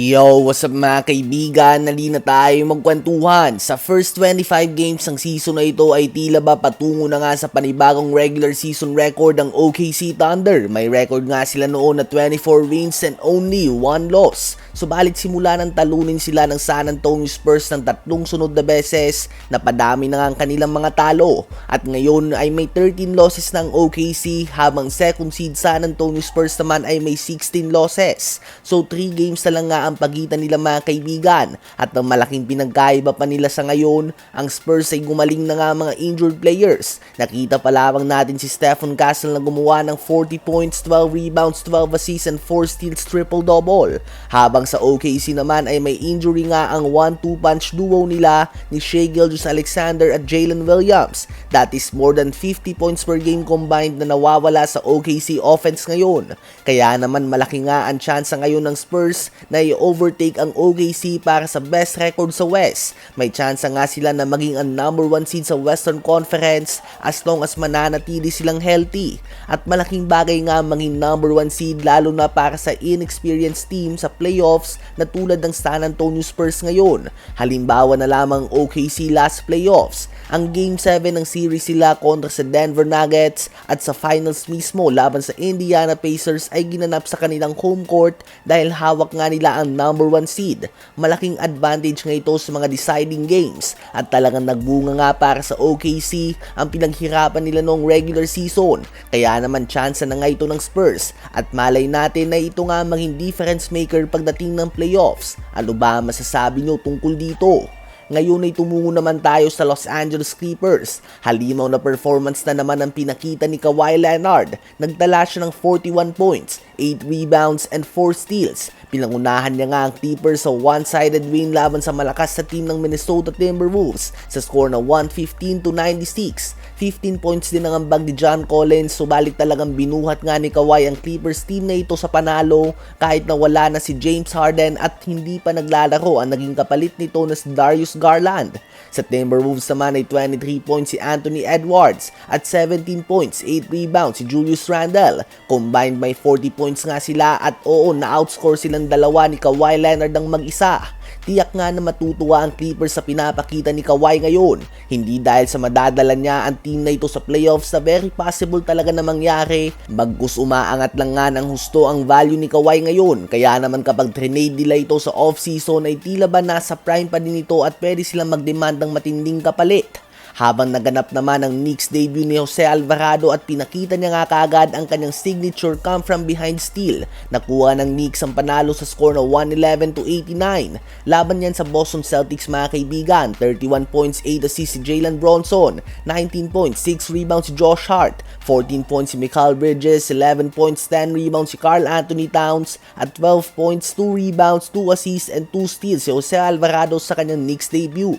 Yo, what's up mga kaibigan? Nali na tayo magkwentuhan. Sa first 25 games ng season na ito ay tila ba patungo na nga sa panibagong regular season record ng OKC Thunder. May record nga sila noon na 24 wins and only 1 loss. Subalit simula nang talunin sila ng San Antonio Spurs ng 3 sunod na beses, napadami na nga ang kanilang mga talo. At ngayon ay may 13 losses ng OKC habang second seed San Antonio Spurs naman ay may 16 losses. So 3 games na lang nga ang pagitan nila mga kaibigan, at ang malaking pinagkaiba pa nila sa ngayon, ang Spurs ay gumaling na nga mga injured players. Nakita pa lamang natin si Stephen Castle na gumawa ng 40 points, 12 rebounds, 12 assists and 4 steals triple-double. Habang sa OKC naman ay may injury nga ang 1-2 punch duo nila ni Shai Gilgeous-Alexander at Jalen Williams. That is more than 50 points per game combined na nawawala sa OKC offense ngayon. Kaya naman malaki nga ang tsansa ngayon ng Spurs na i-overtake ang OKC para sa best record sa West. May tsansa nga sila na maging ang number 1 seed sa Western Conference as long as mananatili silang healthy. At malaking bagay nga maging number 1 seed lalo na para sa inexperienced team sa playoffs na tulad ng San Antonio Spurs ngayon. Halimbawa na lamang OKC last playoffs. Ang Game 7 ng series sila kontra sa Denver Nuggets at sa finals mismo laban sa Indiana Pacers ay ginanap sa kanilang home court dahil hawak nga nila ang number 1 seed. Malaking advantage nga ito sa mga deciding games at talagang nagbunga nga para sa OKC ang pinaghirapan nila noong regular season. Kaya naman tsansa na nga ito ng Spurs at malay natin na ito nga maging difference maker pagdating ng playoffs. Ano ba masasabi nyo tungkol dito? Ngayon ay tumungo naman tayo sa Los Angeles Clippers. Halimaw na performance na naman ang pinakita ni Kawhi Leonard. Nagtala siya ng 41 points, 8 rebounds and 4 steals. Pinangunahan niya nga ang Clippers sa one-sided win laban sa malakas sa team ng Minnesota Timberwolves sa score na 115-96. 15 points din ang ambag ni John Collins, subalit talagang binuhat nga ni Kawhi ang Clippers team na ito sa panalo kahit na wala na si James Harden at hindi pa naglalaro ang naging kapalit nito na si Darius Garland. Sa Timberwolves naman ay 23 points si Anthony Edwards at 17 points, 8 rebounds si Julius Randle. Combined may 40 points nga sila at na-outscore silang dalawa ni Kawhi Leonard ng mag-isa. Tiyak nga na matutuwa ang Clippers sa pinapakita ni Kawhi ngayon. Hindi dahil sa madadala niya ang team na ito sa playoffs na very possible talaga na mangyari. Bagkus umaangat lang nga ng husto ang value ni Kawhi ngayon. Kaya naman kapag trade nila ito sa off-season ay tila ba nasa prime pa din ito at pwede silang mag-demand ng matinding kapalit. Habang naganap naman ang Knicks debut ni Jose Alvarado at pinakita niya nga kaagad ang kanyang signature come from behind steal. Nakuha ng Knicks ang panalo sa score na 111-89. Laban yan sa Boston Celtics mga kaibigan. 31 points, 8 assists si Jalen Bronson, 19 points, 6 rebounds si Josh Hart, 14 points si Mikal Bridges, 11 points, 10 rebounds si Karl Anthony Towns, at 12 points, 2 rebounds, 2 assists and 2 steals si Jose Alvarado sa kanyang Knicks debut.